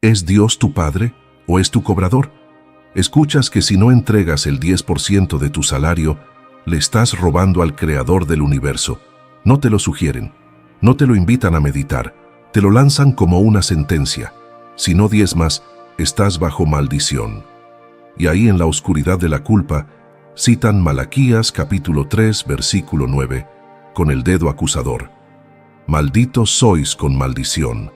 ¿Es Dios tu Padre o es tu cobrador? Escuchas que si no entregas el 10% de tu salario, le estás robando al Creador del universo. No te lo sugieren, no te lo invitan a meditar, te lo lanzan como una sentencia. Si no diezmas, estás bajo maldición. Y ahí en la oscuridad de la culpa, citan Malaquías capítulo 3, versículo 9, con el dedo acusador. Malditos sois con maldición.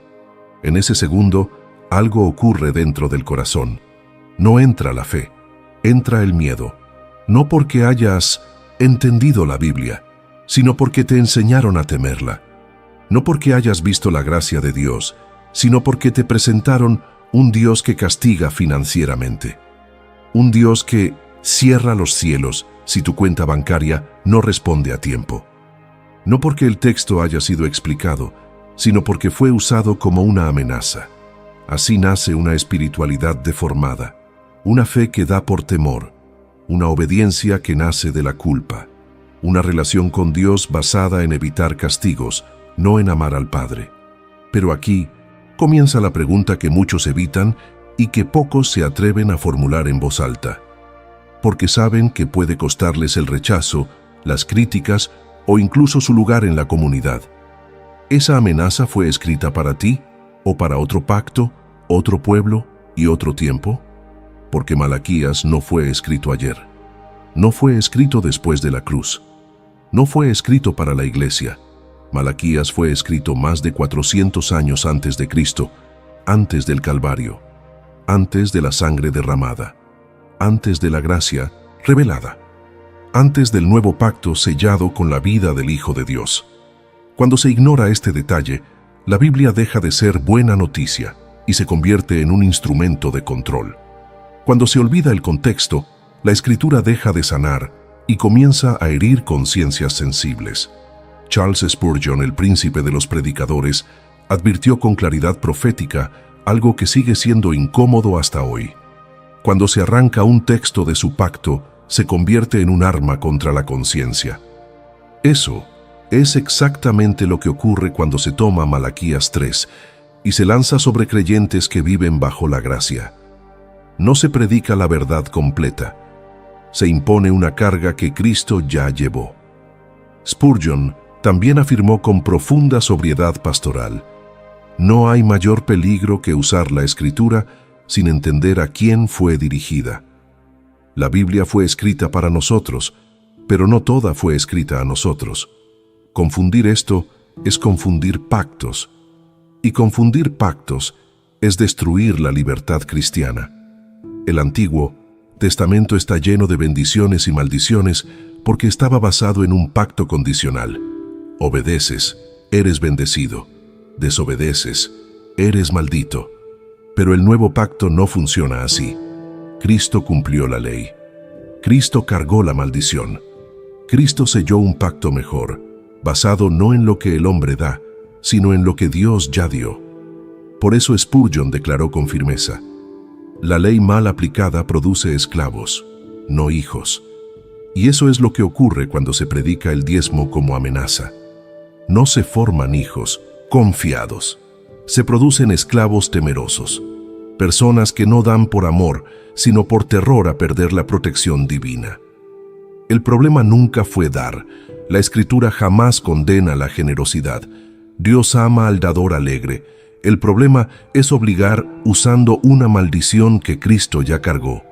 En ese segundo, algo ocurre dentro del corazón. No entra la fe, entra el miedo. No porque hayas entendido la Biblia, sino porque te enseñaron a temerla. No porque hayas visto la gracia de Dios, sino porque te presentaron un Dios que castiga financieramente. Un Dios que cierra los cielos si tu cuenta bancaria no responde a tiempo. No porque el texto haya sido explicado, sino porque fue usado como una amenaza. Así nace una espiritualidad deformada, una fe que da por temor, una obediencia que nace de la culpa, una relación con Dios basada en evitar castigos, no en amar al Padre. Pero aquí comienza la pregunta que muchos evitan y que pocos se atreven a formular en voz alta, porque saben que puede costarles el rechazo, las críticas o incluso su lugar en la comunidad. ¿Esa amenaza fue escrita para ti o para otro pacto, otro pueblo y otro tiempo? Porque Malaquías no fue escrito ayer. No fue escrito después de la cruz. No fue escrito para la iglesia. Malaquías fue escrito más de 400 años antes de Cristo, antes del Calvario, antes de la sangre derramada, antes de la gracia revelada, antes del nuevo pacto sellado con la vida del Hijo de Dios. Cuando se ignora este detalle, la Biblia deja de ser buena noticia y se convierte en un instrumento de control. Cuando se olvida el contexto, la Escritura deja de sanar y comienza a herir conciencias sensibles. Charles Spurgeon, el príncipe de los predicadores, advirtió con claridad profética algo que sigue siendo incómodo hasta hoy. Cuando se arranca un texto de su pacto, se convierte en un arma contra la conciencia. Eso es exactamente lo que ocurre cuando se toma Malaquías 3 y se lanza sobre creyentes que viven bajo la gracia. No se predica la verdad completa. Se impone una carga que Cristo ya llevó. Spurgeon también afirmó con profunda sobriedad pastoral: no hay mayor peligro que usar la Escritura sin entender a quién fue dirigida. La Biblia fue escrita para nosotros, pero no toda fue escrita a nosotros. Confundir esto es confundir pactos, y confundir pactos es destruir la libertad cristiana. El Antiguo Testamento está lleno de bendiciones y maldiciones porque estaba basado en un pacto condicional. Obedeces, eres bendecido. Desobedeces, eres maldito. Pero el nuevo pacto no funciona así. Cristo cumplió la ley. Cristo cargó la maldición. Cristo selló un pacto mejor, basado no en lo que el hombre da, sino en lo que Dios ya dio. Por eso Spurgeon declaró con firmeza: la ley mal aplicada produce esclavos, no hijos. Y eso es lo que ocurre cuando se predica el diezmo como amenaza. No se forman hijos confiados, se producen esclavos temerosos, personas que no dan por amor, sino por terror a perder la protección divina. El problema nunca fue dar. La Escritura jamás condena la generosidad. Dios ama al dador alegre. El problema es obligar usando una maldición que Cristo ya cargó.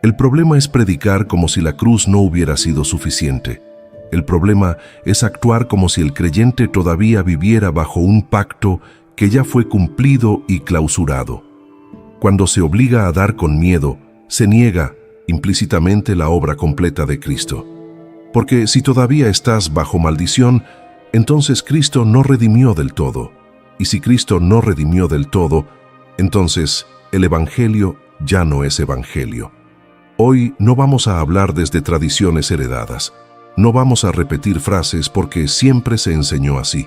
El problema es predicar como si la cruz no hubiera sido suficiente. El problema es actuar como si el creyente todavía viviera bajo un pacto que ya fue cumplido y clausurado. Cuando se obliga a dar con miedo, se niega implícitamente la obra completa de Cristo. Porque si todavía estás bajo maldición, entonces Cristo no redimió del todo. Y si Cristo no redimió del todo, entonces el Evangelio ya no es Evangelio. Hoy no vamos a hablar desde tradiciones heredadas. No vamos a repetir frases porque siempre se enseñó así.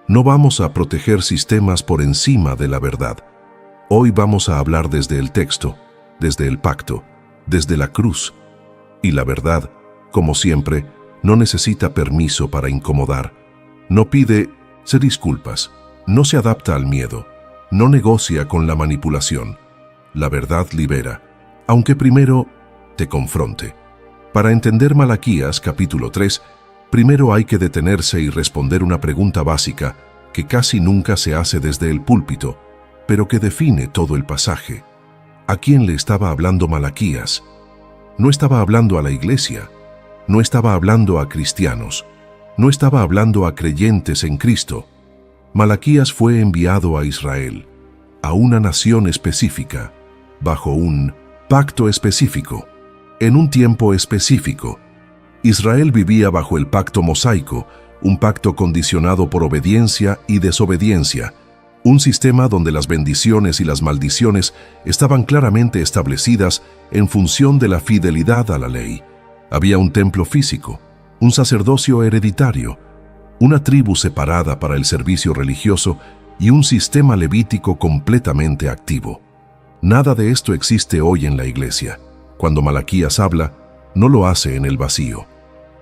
No vamos a proteger sistemas por encima de la verdad. Hoy vamos a hablar desde el texto, desde el pacto, desde la cruz. Y la verdad, como siempre, no necesita permiso para incomodar. No pide disculpas. No se adapta al miedo. no negocia con la manipulación. La verdad libera, aunque primero te confronte. Para entender Malaquías capítulo 3, primero hay que detenerse y responder una pregunta básica que casi nunca se hace desde el púlpito, pero que define todo el pasaje. ¿A quién le estaba hablando Malaquías? No estaba hablando a la iglesia, no estaba hablando a cristianos, no estaba hablando a creyentes en Cristo. Malaquías fue enviado a Israel, a una nación específica, bajo un pacto específico, en un tiempo específico. Israel vivía bajo el pacto mosaico, un pacto condicionado por obediencia y desobediencia, un sistema donde las bendiciones y las maldiciones estaban claramente establecidas en función de la fidelidad a la ley. Había un templo físico, un sacerdocio hereditario, una tribu separada para el servicio religioso y un sistema levítico completamente activo. Nada de esto existe hoy en la iglesia. Cuando Malaquías habla, no lo hace en el vacío.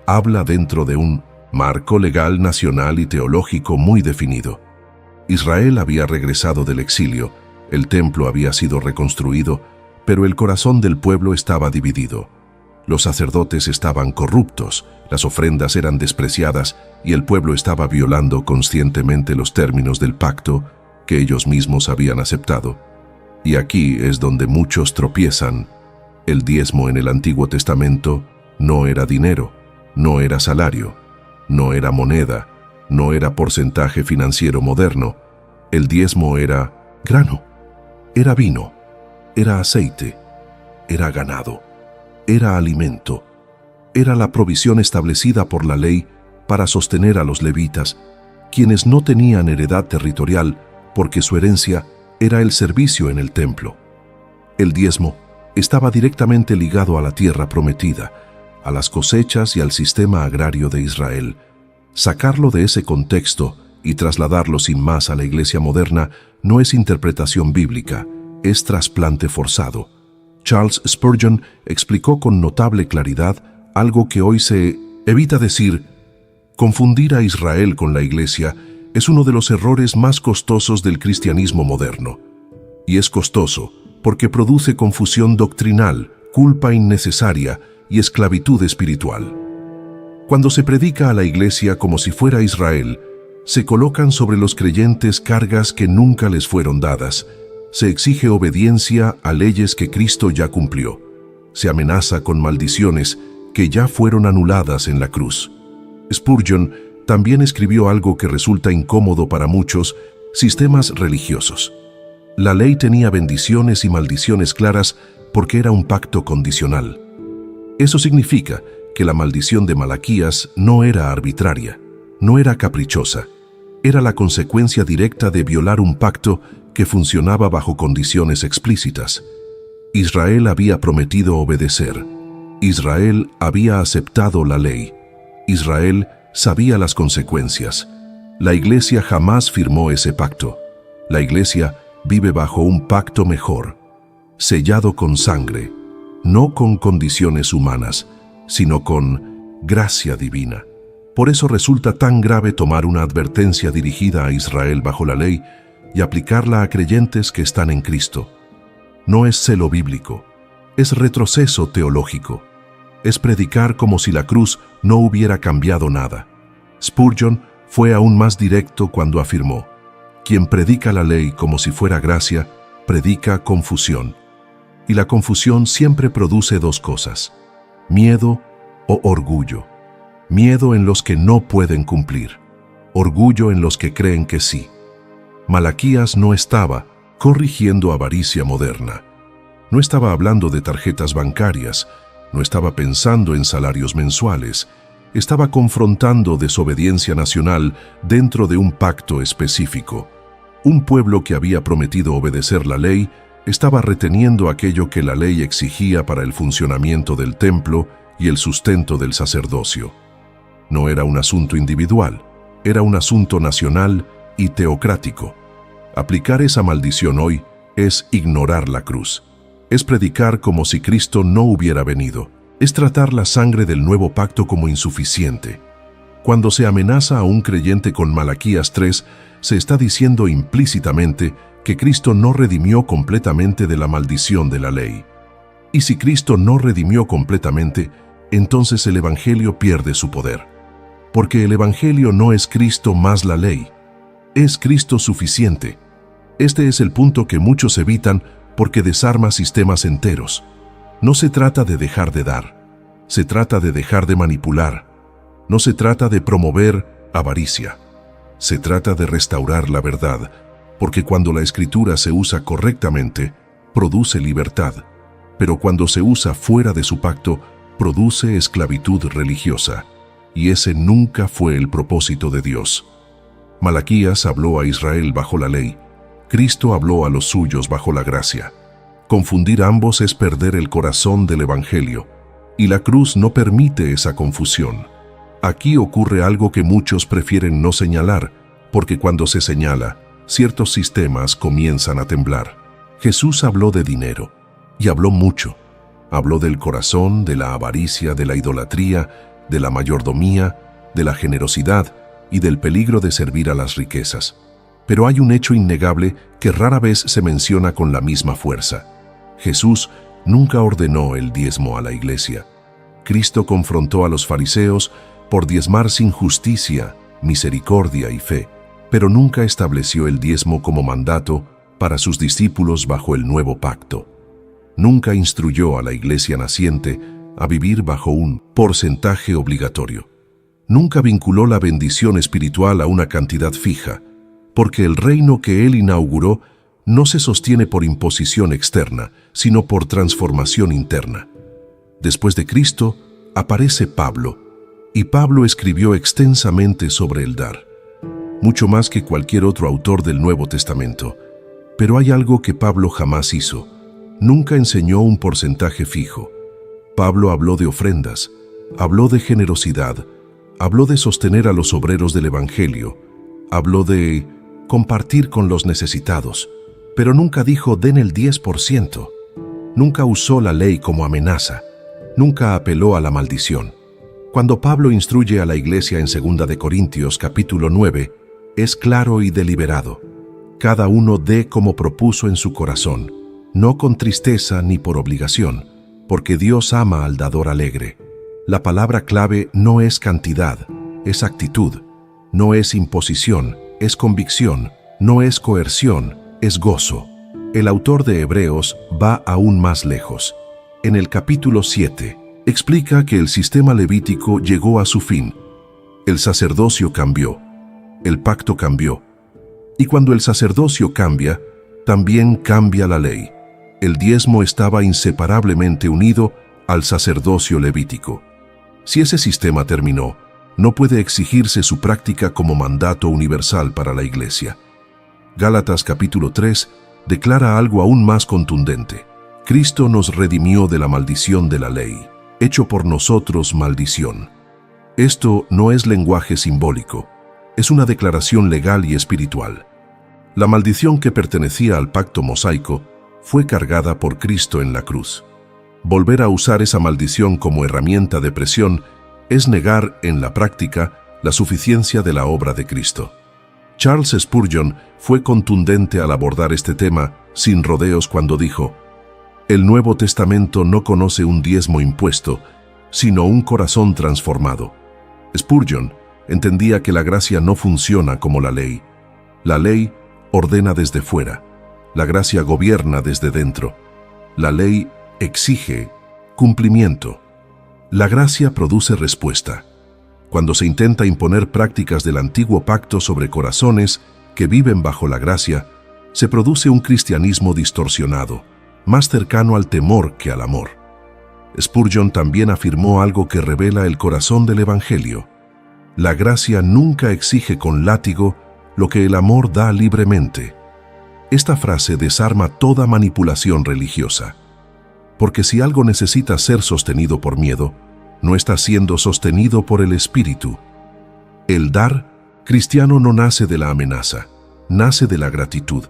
Habla dentro de un marco legal, nacional y teológico muy definido. Israel había regresado del exilio, el templo había sido reconstruido, pero el corazón del pueblo estaba dividido. Los sacerdotes estaban corruptos, las ofrendas eran despreciadas y el pueblo estaba violando conscientemente los términos del pacto que ellos mismos habían aceptado. Y aquí es donde muchos tropiezan. El diezmo en el Antiguo Testamento no era dinero, no era salario, no era moneda, no era porcentaje financiero moderno. El diezmo era grano, era vino, era aceite, era ganado, era alimento, era la provisión establecida por la ley para sostener a los levitas, quienes no tenían heredad territorial porque su herencia era el servicio en el templo. El diezmo estaba directamente ligado a la tierra prometida, a las cosechas y al sistema agrario de Israel. Sacarlo de ese contexto y trasladarlo sin más a la iglesia moderna no es interpretación bíblica, es trasplante forzado. Charles Spurgeon explicó con notable claridad algo que hoy se evita decir. Confundir a Israel con la iglesia es uno de los errores más costosos del cristianismo moderno. Y es costoso porque produce confusión doctrinal, culpa innecesaria y esclavitud espiritual. Cuando se predica a la iglesia como si fuera Israel, se colocan sobre los creyentes cargas que nunca les fueron dadas. Se exige obediencia a leyes que Cristo ya cumplió. Se amenaza con maldiciones que ya fueron anuladas en la cruz. Spurgeon también escribió algo que resulta incómodo para muchos sistemas religiosos. La ley tenía bendiciones y maldiciones claras porque era un pacto condicional. Eso significa que la maldición de Malaquías no era arbitraria, no era caprichosa, era la consecuencia directa de violar un pacto que funcionaba bajo condiciones explícitas. Israel había prometido obedecer. Israel había aceptado la ley. Israel sabía las consecuencias. La iglesia jamás firmó ese pacto. La iglesia vive bajo un pacto mejor, sellado con sangre, no con condiciones humanas, sino con gracia divina. Por eso resulta tan grave tomar una advertencia dirigida a Israel bajo la ley y aplicarla a creyentes que están en Cristo. No es celo bíblico, es retroceso teológico. Es predicar como si la cruz no hubiera cambiado nada. Spurgeon fue aún más directo cuando afirmó: quien predica la ley como si fuera gracia, predica confusión. Y la confusión siempre produce dos cosas: miedo o orgullo. Miedo en los que no pueden cumplir, orgullo en los que creen que sí. Malaquías no estaba corrigiendo avaricia moderna. No estaba hablando de tarjetas bancarias, no estaba pensando en salarios mensuales, estaba confrontando desobediencia nacional dentro de un pacto específico. Un pueblo que había prometido obedecer la ley estaba reteniendo aquello que la ley exigía para el funcionamiento del templo y el sustento del sacerdocio. No era un asunto individual, era un asunto nacional y teocrático. Aplicar esa maldición hoy es ignorar la cruz. Es predicar como si Cristo no hubiera venido. Es tratar la sangre del nuevo pacto como insuficiente. Cuando se amenaza a un creyente con Malaquías 3, se está diciendo implícitamente que Cristo no redimió completamente de la maldición de la ley. Y si Cristo no redimió completamente, entonces el Evangelio pierde su poder. Porque el Evangelio no es Cristo más la ley, es Cristo suficiente. Este es el punto que muchos evitan porque desarma sistemas enteros. No se trata de dejar de dar, se trata de dejar de manipular. No se trata de promover avaricia, se trata de restaurar la verdad, porque cuando la Escritura se usa correctamente, produce libertad, pero cuando se usa fuera de su pacto, produce esclavitud religiosa, y ese nunca fue el propósito de Dios. Malaquías habló a Israel bajo la ley, Cristo habló a los suyos bajo la gracia. Confundir ambos es perder el corazón del Evangelio, y la cruz no permite esa confusión. Aquí ocurre algo que muchos prefieren no señalar, porque cuando se señala, ciertos sistemas comienzan a temblar. Jesús habló de dinero, y habló mucho. Habló del corazón, de la avaricia, de la idolatría, de la mayordomía, de la generosidad y del peligro de servir a las riquezas. Pero hay un hecho innegable que rara vez se menciona con la misma fuerza. Jesús nunca ordenó el diezmo a la iglesia. Cristo confrontó a los fariseos por diezmar sin justicia, misericordia y fe, pero nunca estableció el diezmo como mandato para sus discípulos bajo el nuevo pacto. Nunca instruyó a la iglesia naciente a vivir bajo un porcentaje obligatorio. Nunca vinculó la bendición espiritual a una cantidad fija, porque el reino que él inauguró no se sostiene por imposición externa, sino por transformación interna. Después de Cristo, aparece Pablo, y Pablo escribió extensamente sobre el dar, mucho más que cualquier otro autor del Nuevo Testamento. Pero hay algo que Pablo jamás hizo. Nunca enseñó un porcentaje fijo. Pablo habló de ofrendas, habló de generosidad, habló de sostener a los obreros del Evangelio, habló de compartir con los necesitados, pero nunca dijo den el 10%. Nunca usó la ley como amenaza, nunca apeló a la maldición. Cuando Pablo instruye a la iglesia en 2 de Corintios capítulo 9, es claro y deliberado. Cada uno dé como propuso en su corazón, no con tristeza ni por obligación, porque Dios ama al dador alegre. La palabra clave no es cantidad, es actitud. No es imposición, es convicción. No es coerción, es gozo. El autor de Hebreos va aún más lejos. En el capítulo 7, explica que el sistema levítico llegó a su fin. El sacerdocio cambió, el pacto cambió. Y cuando el sacerdocio cambia, también cambia la ley. El diezmo estaba inseparablemente unido al sacerdocio levítico. Si ese sistema terminó, no puede exigirse su práctica como mandato universal para la Iglesia. Gálatas capítulo 3 declara algo aún más contundente. Cristo nos redimió de la maldición de la ley, hecho por nosotros maldición. Esto no es lenguaje simbólico, es una declaración legal y espiritual. La maldición que pertenecía al pacto mosaico fue cargada por Cristo en la cruz. Volver a usar esa maldición como herramienta de presión es negar en la práctica la suficiencia de la obra de Cristo. Charles Spurgeon fue contundente al abordar este tema sin rodeos cuando dijo: el Nuevo Testamento no conoce un diezmo impuesto, sino un corazón transformado. Spurgeon entendía que la gracia no funciona como la ley. La ley ordena desde fuera, la gracia gobierna desde dentro. La ley exige cumplimiento. La gracia produce respuesta. Cuando se intenta imponer prácticas del antiguo pacto sobre corazones que viven bajo la gracia, se produce un cristianismo distorsionado, más cercano al temor que al amor. Spurgeon también afirmó algo que revela el corazón del Evangelio. La gracia nunca exige con látigo lo que el amor da libremente. Esta frase desarma toda manipulación religiosa. Porque si algo necesita ser sostenido por miedo, no está siendo sostenido por el Espíritu. El dar cristiano no nace de la amenaza, nace de la gratitud.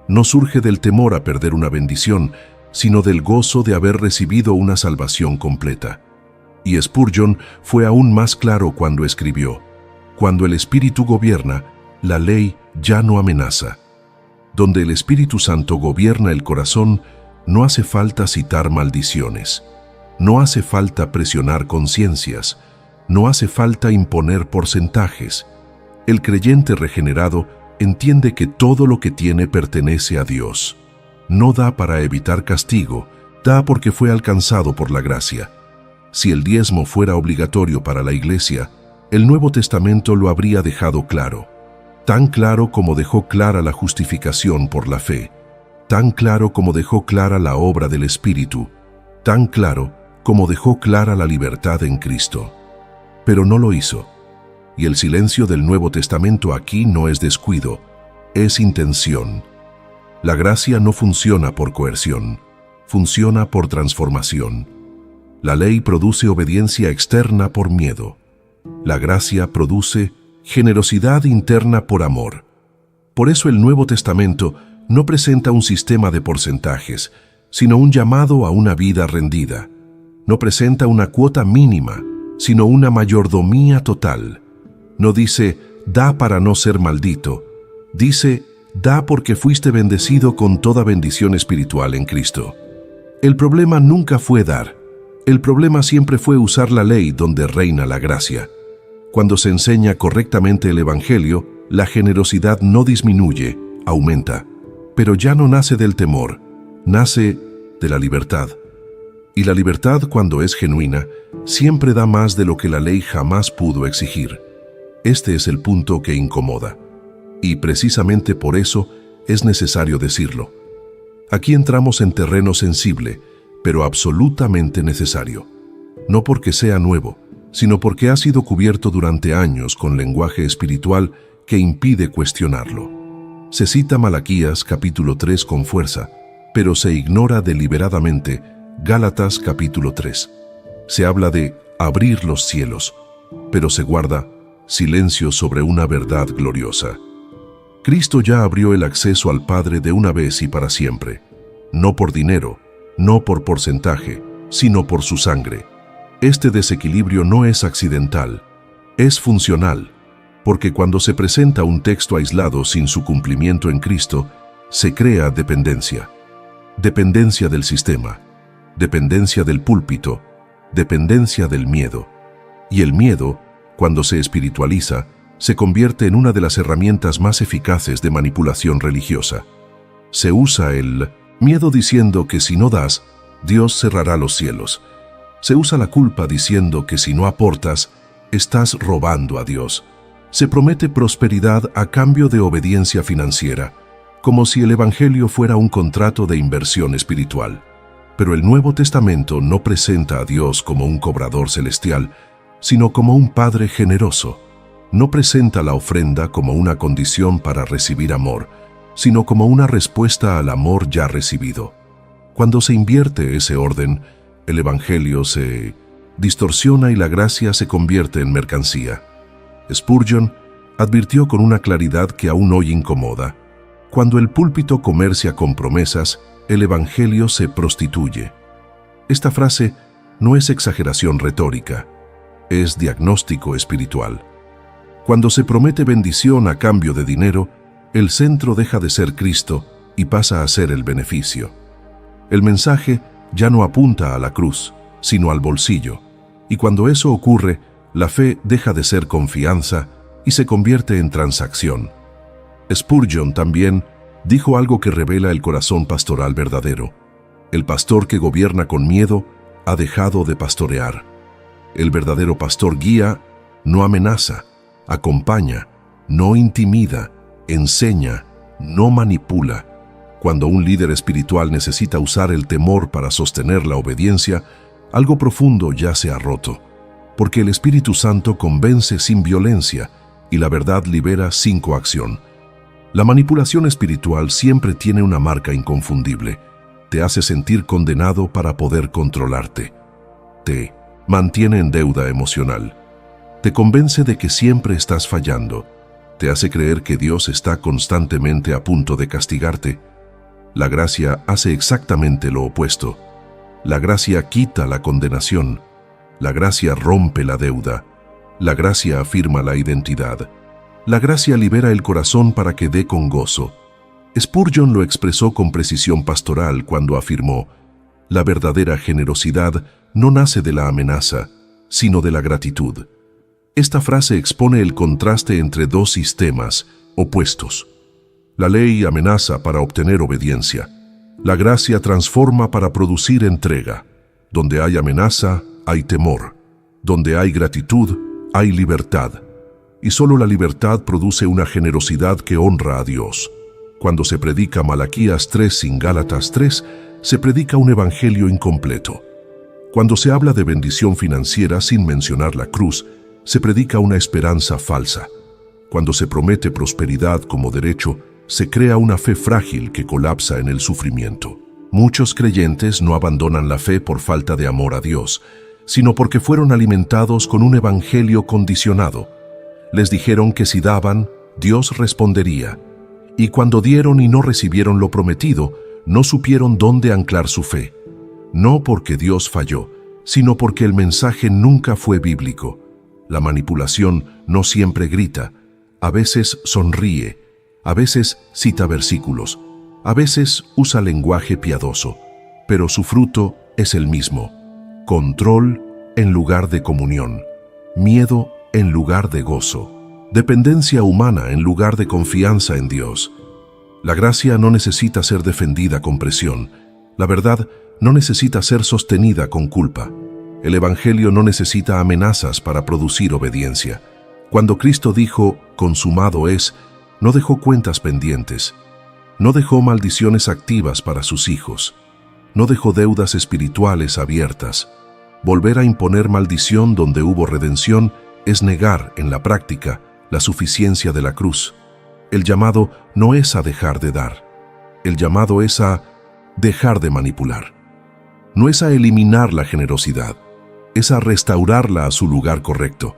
No surge del temor a perder una bendición, sino del gozo de haber recibido una salvación completa. Y Spurgeon fue aún más claro cuando escribió: cuando el Espíritu gobierna, la ley ya no amenaza. donde el Espíritu Santo gobierna el corazón, no hace falta citar maldiciones, no hace falta presionar conciencias, no hace falta imponer porcentajes. El creyente regenerado entiende que todo lo que tiene pertenece a Dios. No da para evitar castigo, da porque fue alcanzado por la gracia. Si el diezmo fuera obligatorio para la Iglesia, el Nuevo Testamento lo habría dejado claro. Tan claro como dejó clara la justificación por la fe, tan claro como dejó clara la obra del Espíritu, tan claro como dejó clara la libertad en Cristo. Pero no lo hizo. Y el silencio del Nuevo Testamento aquí no es descuido, es intención. La gracia no funciona por coerción, funciona por transformación. La ley produce obediencia externa por miedo. La gracia produce generosidad interna por amor. Por eso el Nuevo Testamento no presenta un sistema de porcentajes, sino un llamado a una vida rendida. No presenta una cuota mínima, sino una mayordomía total. No dice, da para no ser maldito. Dice, da porque fuiste bendecido con toda bendición espiritual en Cristo. El problema nunca fue dar. El problema siempre fue usar la ley donde reina la gracia. Cuando se enseña correctamente el Evangelio, la generosidad no disminuye, aumenta. Pero ya no nace del temor, nace de la libertad. Y la libertad, cuando es genuina, siempre da más de lo que la ley jamás pudo exigir. Este es el punto que incomoda. Y precisamente por eso es necesario decirlo. Aquí entramos en terreno sensible, pero absolutamente necesario. No porque sea nuevo, sino porque ha sido cubierto durante años con lenguaje espiritual que impide cuestionarlo. Se cita Malaquías capítulo 3 con fuerza, pero se ignora deliberadamente Gálatas capítulo 3. Se habla de abrir los cielos, pero se guarda silencio sobre una verdad gloriosa. Cristo ya abrió el acceso al Padre de una vez y para siempre, no por dinero, no por porcentaje, sino por su sangre. Este desequilibrio no es accidental, es funcional, porque cuando se presenta un texto aislado sin su cumplimiento en Cristo, se crea dependencia. Dependencia del sistema, dependencia del púlpito, dependencia del miedo. Y el miedo, cuando se espiritualiza, se convierte en una de las herramientas más eficaces de manipulación religiosa. Se usa el miedo diciendo que si no das, Dios cerrará los cielos. Se usa la culpa diciendo que si no aportas, estás robando a Dios. Se promete prosperidad a cambio de obediencia financiera, como si el Evangelio fuera un contrato de inversión espiritual. Pero el Nuevo Testamento no presenta a Dios como un cobrador celestial, sino como un Padre generoso. No presenta la ofrenda como una condición para recibir amor, sino como una respuesta al amor ya recibido. Cuando se invierte ese orden, el Evangelio se distorsiona y la gracia se convierte en mercancía. Spurgeon advirtió con una claridad que aún hoy incomoda: cuando el púlpito comercia con promesas, el Evangelio se prostituye. Esta frase no es exageración retórica, es diagnóstico espiritual. Cuando se promete bendición a cambio de dinero, el centro deja de ser Cristo y pasa a ser el beneficio. El mensaje ya no apunta a la cruz, sino al bolsillo, y cuando eso ocurre, la fe deja de ser confianza y se convierte en transacción. Spurgeon también dijo algo que revela el corazón pastoral verdadero. El pastor que gobierna con miedo ha dejado de pastorear. El verdadero pastor guía, no amenaza, acompaña, no intimida, enseña, no manipula. Cuando un líder espiritual necesita usar el temor para sostener la obediencia, algo profundo ya se ha roto, porque el Espíritu Santo convence sin violencia y la verdad libera sin coacción. La manipulación espiritual siempre tiene una marca inconfundible. Te hace sentir condenado para poder controlarte. Te mantiene en deuda emocional. Te convence de que siempre estás fallando. Te hace creer que Dios está constantemente a punto de castigarte. La gracia hace exactamente lo opuesto. La gracia quita la condenación. La gracia rompe la deuda. La gracia afirma la identidad. La gracia libera el corazón para que dé con gozo. Spurgeon lo expresó con precisión pastoral cuando afirmó: la verdadera generosidad no nace de la amenaza, sino de la gratitud. Esta frase expone el contraste entre dos sistemas opuestos. La ley amenaza para obtener obediencia. La gracia transforma para producir entrega. Donde hay amenaza, hay temor. Donde hay gratitud, hay libertad. Y solo la libertad produce una generosidad que honra a Dios. Cuando se predica Malaquías 3 sin Gálatas 3, se predica un evangelio incompleto. Cuando se habla de bendición financiera sin mencionar la cruz, se predica una esperanza falsa. Cuando se promete prosperidad como derecho, se crea una fe frágil que colapsa en el sufrimiento. Muchos creyentes no abandonan la fe por falta de amor a Dios, sino porque fueron alimentados con un evangelio condicionado. Les dijeron que si daban, Dios respondería. Y cuando dieron y no recibieron lo prometido, no supieron dónde anclar su fe. No porque Dios falló, sino porque el mensaje nunca fue bíblico. La manipulación no siempre grita, a veces sonríe, a veces cita versículos, a veces usa lenguaje piadoso, pero su fruto es el mismo: control en lugar de comunión, miedo en lugar de gozo, dependencia humana en lugar de confianza en Dios. La gracia no necesita ser defendida con presión, la verdad no necesita ser sostenida con culpa. El Evangelio no necesita amenazas para producir obediencia. Cuando Cristo dijo, consumado es, no dejó cuentas pendientes, no dejó maldiciones activas para sus hijos, no dejó deudas espirituales abiertas. Volver a imponer maldición donde hubo redención es negar, en la práctica, la suficiencia de la cruz. El llamado no es a dejar de dar, el llamado es a dejar de manipular. No es a eliminar la generosidad, es a restaurarla a su lugar correcto,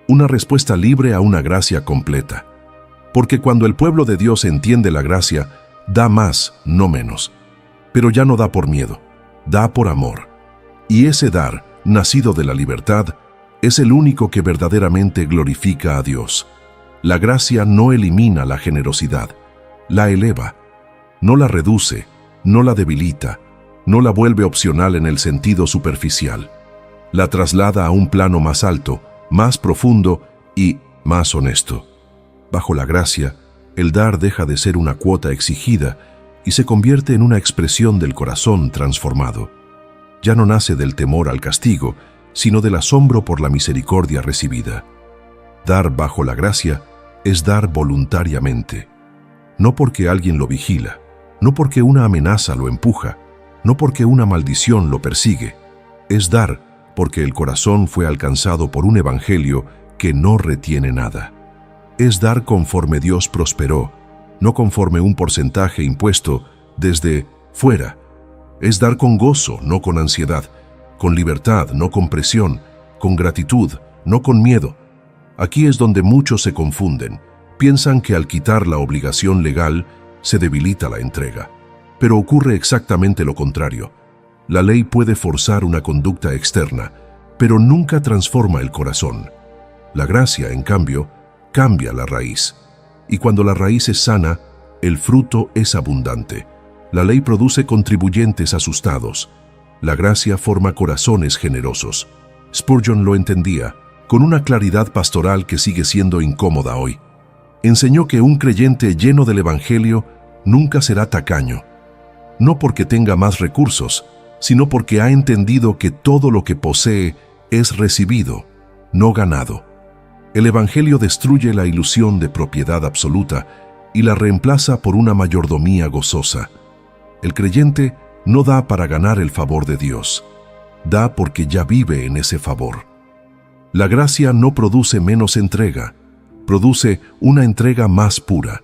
una respuesta libre a una gracia completa. Porque cuando el pueblo de Dios entiende la gracia, da más, no menos. Pero ya no da por miedo, da por amor. Y ese dar, nacido de la libertad, es el único que verdaderamente glorifica a Dios. La gracia no elimina la generosidad, la eleva, no la reduce, no la debilita, no la vuelve opcional en el sentido superficial. La traslada a un plano más alto, más profundo y más honesto. Bajo la gracia, el dar deja de ser una cuota exigida y se convierte en una expresión del corazón transformado. Ya no nace del temor al castigo, sino del asombro por la misericordia recibida. Dar bajo la gracia es dar voluntariamente, no porque alguien lo vigila, no porque una amenaza lo empuja, no porque una maldición lo persigue. Es dar porque el corazón fue alcanzado por un evangelio que no retiene nada. Es dar conforme Dios prosperó, no conforme un porcentaje impuesto desde fuera. Es dar con gozo, no con ansiedad, con libertad, no con presión, con gratitud, no con miedo. Aquí es donde muchos se confunden. Piensan que al quitar la obligación legal se debilita la entrega. Pero ocurre exactamente lo contrario. La ley puede forzar una conducta externa, pero nunca transforma el corazón. La gracia, en cambio, cambia la raíz. Y cuando la raíz es sana, el fruto es abundante. La ley produce contribuyentes asustados. La gracia forma corazones generosos. Spurgeon lo entendía, con una claridad pastoral que sigue siendo incómoda hoy. Enseñó que un creyente lleno del Evangelio nunca será tacaño, no porque tenga más recursos, sino porque ha entendido que todo lo que posee es recibido, no ganado. El Evangelio destruye la ilusión de propiedad absoluta y la reemplaza por una mayordomía gozosa. El creyente no da para ganar el favor de Dios, da porque ya vive en ese favor. La gracia no produce menos entrega, produce una entrega más pura.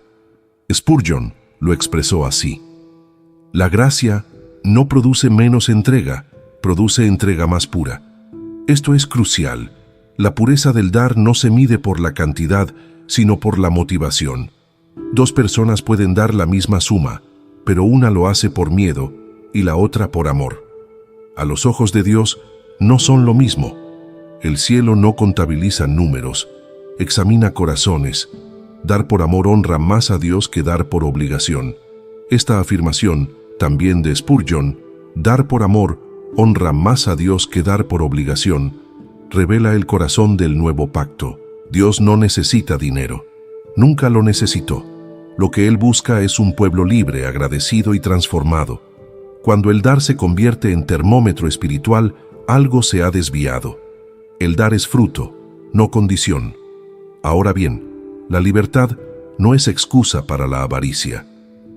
Spurgeon lo expresó así: la gracia no produce menos entrega, produce entrega más pura. Esto es crucial. La pureza del dar no se mide por la cantidad, sino por la motivación. Dos personas pueden dar la misma suma, pero una lo hace por miedo y la otra por amor. A los ojos de Dios no son lo mismo. El cielo no contabiliza números, examina corazones. Dar por amor honra más a Dios que dar por obligación. Esta afirmación, también de Spurgeon, dar por amor honra más a Dios que dar por obligación, revela el corazón del nuevo pacto. Dios no necesita dinero. Nunca lo necesitó. Lo que Él busca es un pueblo libre, agradecido y transformado. Cuando el dar se convierte en termómetro espiritual, algo se ha desviado. El dar es fruto, no condición. Ahora bien, la libertad no es excusa para la avaricia.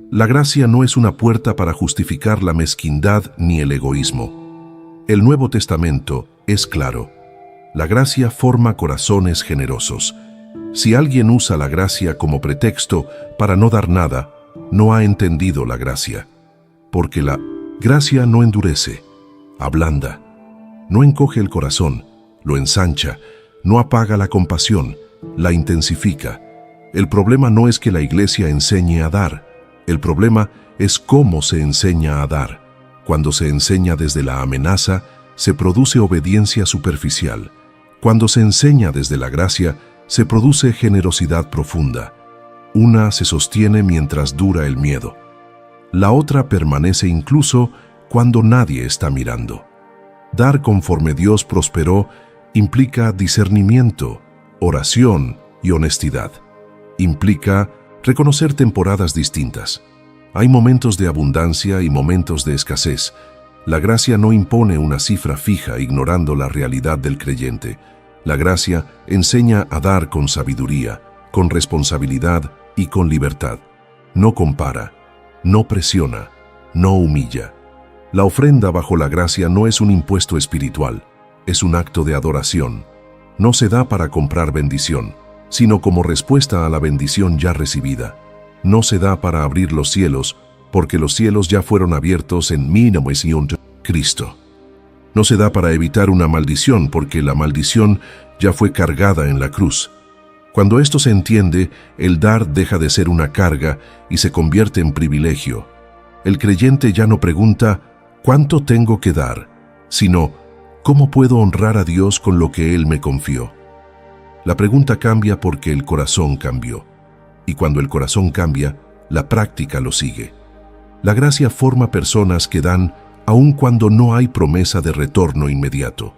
La gracia no es una puerta para justificar la mezquindad ni el egoísmo. El Nuevo Testamento es claro. La gracia forma corazones generosos. Si alguien usa la gracia como pretexto para no dar nada, no ha entendido la gracia. Porque la gracia no endurece, ablanda, no encoge el corazón, lo ensancha, no apaga la compasión, la intensifica. El problema no es que la iglesia enseñe a dar, el problema es cómo se enseña a dar. Cuando se enseña desde la amenaza, se produce obediencia superficial. Cuando se enseña desde la gracia, se produce generosidad profunda. Una se sostiene mientras dura el miedo. La otra permanece incluso cuando nadie está mirando. Dar conforme Dios prosperó implica discernimiento, oración y honestidad. Implica reconocer temporadas distintas. Hay momentos de abundancia y momentos de escasez. La gracia no impone una cifra fija ignorando la realidad del creyente. La gracia enseña a dar con sabiduría, con responsabilidad y con libertad. No compara, no presiona, no humilla. La ofrenda bajo la gracia no es un impuesto espiritual, es un acto de adoración. No se da para comprar bendición, sino como respuesta a la bendición ya recibida. No se da para abrir los cielos, porque los cielos ya fueron abiertos en Cristo. No se da para evitar una maldición, porque la maldición ya fue cargada en la cruz. Cuando esto se entiende, el dar deja de ser una carga y se convierte en privilegio. El creyente ya no pregunta, ¿cuánto tengo que dar?, sino, ¿cómo puedo honrar a Dios con lo que Él me confió? La pregunta cambia porque el corazón cambió. Y cuando el corazón cambia, la práctica lo sigue. La gracia forma personas que dan aun cuando no hay promesa de retorno inmediato.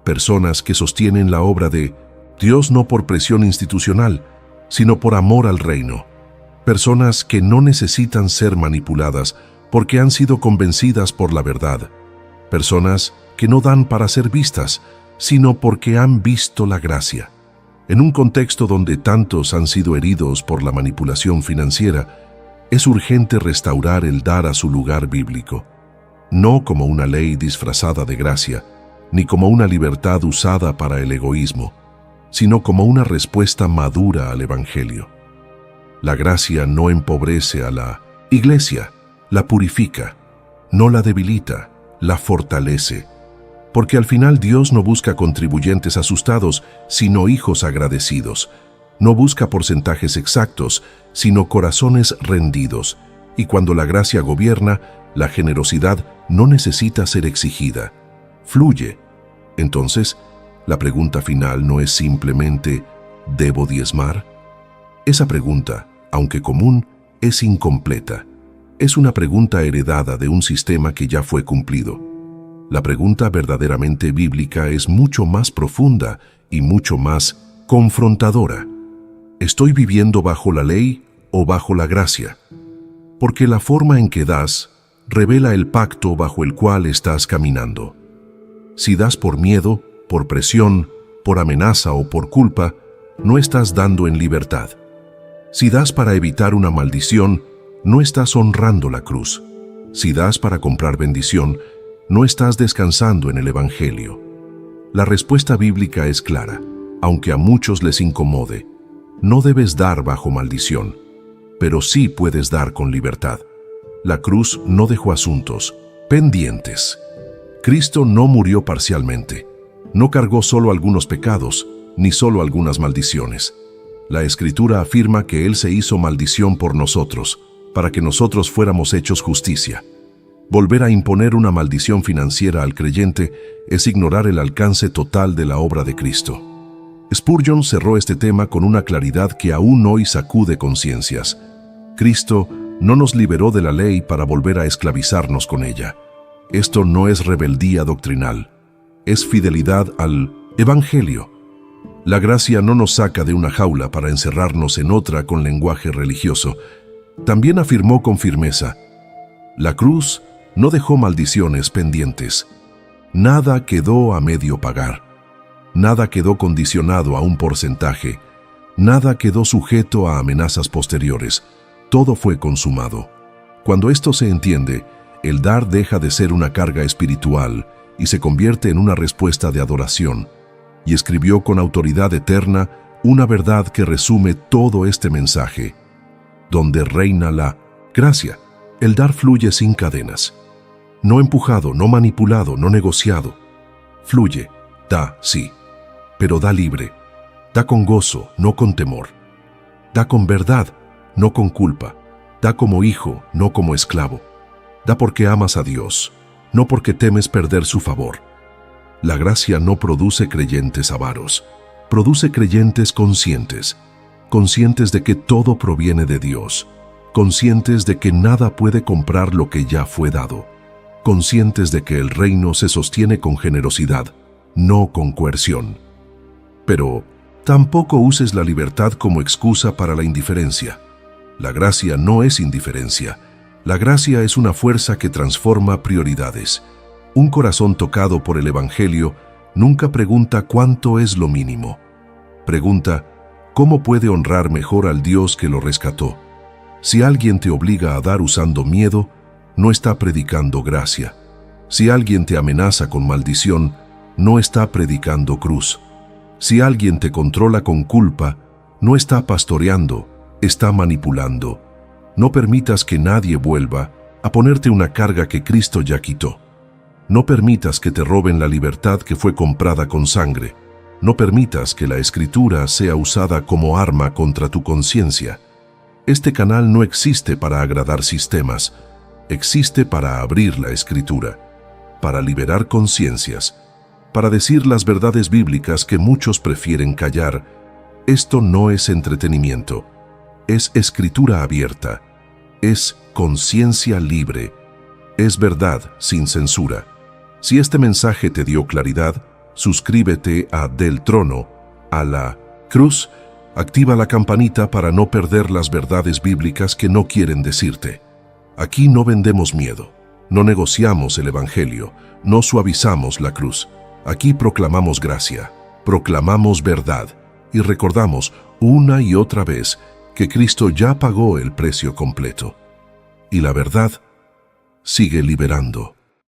Personas que sostienen la obra de Dios no por presión institucional, sino por amor al reino. Personas que no necesitan ser manipuladas porque han sido convencidas por la verdad. Personas que no dan para ser vistas, sino porque han visto la gracia. En un contexto donde tantos han sido heridos por la manipulación financiera, es urgente restaurar el dar a su lugar bíblico. No como una ley disfrazada de gracia, ni como una libertad usada para el egoísmo, sino como una respuesta madura al Evangelio. La gracia no empobrece a la iglesia, la purifica, no la debilita, la fortalece. Porque al final Dios no busca contribuyentes asustados, sino hijos agradecidos. No busca porcentajes exactos, sino corazones rendidos. Y cuando la gracia gobierna, la generosidad no necesita ser exigida. Fluye. Entonces, la pregunta final no es simplemente ¿debo diezmar? Esa pregunta, aunque común, es incompleta. Es una pregunta heredada de un sistema que ya fue cumplido. La pregunta verdaderamente bíblica es mucho más profunda y mucho más confrontadora. ¿Estoy viviendo bajo la ley o bajo la gracia? Porque la forma en que das revela el pacto bajo el cual estás caminando. Si das por miedo, por presión, por amenaza o por culpa, no estás dando en libertad. Si das para evitar una maldición, no estás honrando la cruz. Si das para comprar bendición, no estás descansando en el Evangelio. La respuesta bíblica es clara, aunque a muchos les incomode. No debes dar bajo maldición, pero sí puedes dar con libertad. La cruz no dejó asuntos pendientes. Cristo no murió parcialmente. No cargó solo algunos pecados, ni solo algunas maldiciones. La Escritura afirma que Él se hizo maldición por nosotros, para que nosotros fuéramos hechos justicia. Volver a imponer una maldición financiera al creyente es ignorar el alcance total de la obra de Cristo. Spurgeon cerró este tema con una claridad que aún hoy sacude conciencias. Cristo No nos liberó de la ley para volver a esclavizarnos con ella. Esto no es rebeldía doctrinal, es fidelidad al Evangelio. La gracia no nos saca de una jaula para encerrarnos en otra con lenguaje religioso. También afirmó con firmeza: la cruz no dejó maldiciones pendientes. Nada quedó a medio pagar. Nada quedó condicionado a un porcentaje. Nada quedó sujeto a amenazas posteriores. Todo fue consumado. Cuando esto se entiende, el dar deja de ser una carga espiritual y se convierte en una respuesta de adoración. Y escribió con autoridad eterna una verdad que resume todo este mensaje. Donde reina la gracia, el dar fluye sin cadenas. No empujado, no manipulado, no negociado. Fluye, da, sí, pero da libre. Da con gozo, no con temor. Da con verdad, no con culpa. Da como hijo, no como esclavo. Da porque amas a Dios, no porque temes perder su favor. La gracia no produce creyentes avaros, produce creyentes conscientes, conscientes de que todo proviene de Dios, conscientes de que nada puede comprar lo que ya fue dado, conscientes de que el reino se sostiene con generosidad, no con coerción. Pero tampoco uses la libertad como excusa para la indiferencia. La gracia no es indiferencia. La gracia es una fuerza que transforma prioridades. Un corazón tocado por el Evangelio nunca pregunta cuánto es lo mínimo. Pregunta, ¿cómo puede honrar mejor al Dios que lo rescató? Si alguien te obliga a dar usando miedo, no está predicando gracia. Si alguien te amenaza con maldición, no está predicando cruz. Si alguien te controla con culpa, no está pastoreando, está manipulando. No permitas que nadie vuelva a ponerte una carga que Cristo ya quitó. No permitas que te roben la libertad que fue comprada con sangre. No permitas que la Escritura sea usada como arma contra tu conciencia. Este canal no existe para agradar sistemas, existe para abrir la Escritura, para liberar conciencias, para decir las verdades bíblicas que muchos prefieren callar. Esto no es entretenimiento, es Escritura abierta, es conciencia libre, es verdad sin censura. Si este mensaje te dio claridad, suscríbete a Del Trono a la Cruz, activa la campanita para no perder las verdades bíblicas que no quieren decirte. Aquí no vendemos miedo, no negociamos el Evangelio, no suavizamos la cruz. Aquí proclamamos gracia, proclamamos verdad y recordamos una y otra vez que Cristo ya pagó el precio completo. Y la verdad sigue liberando.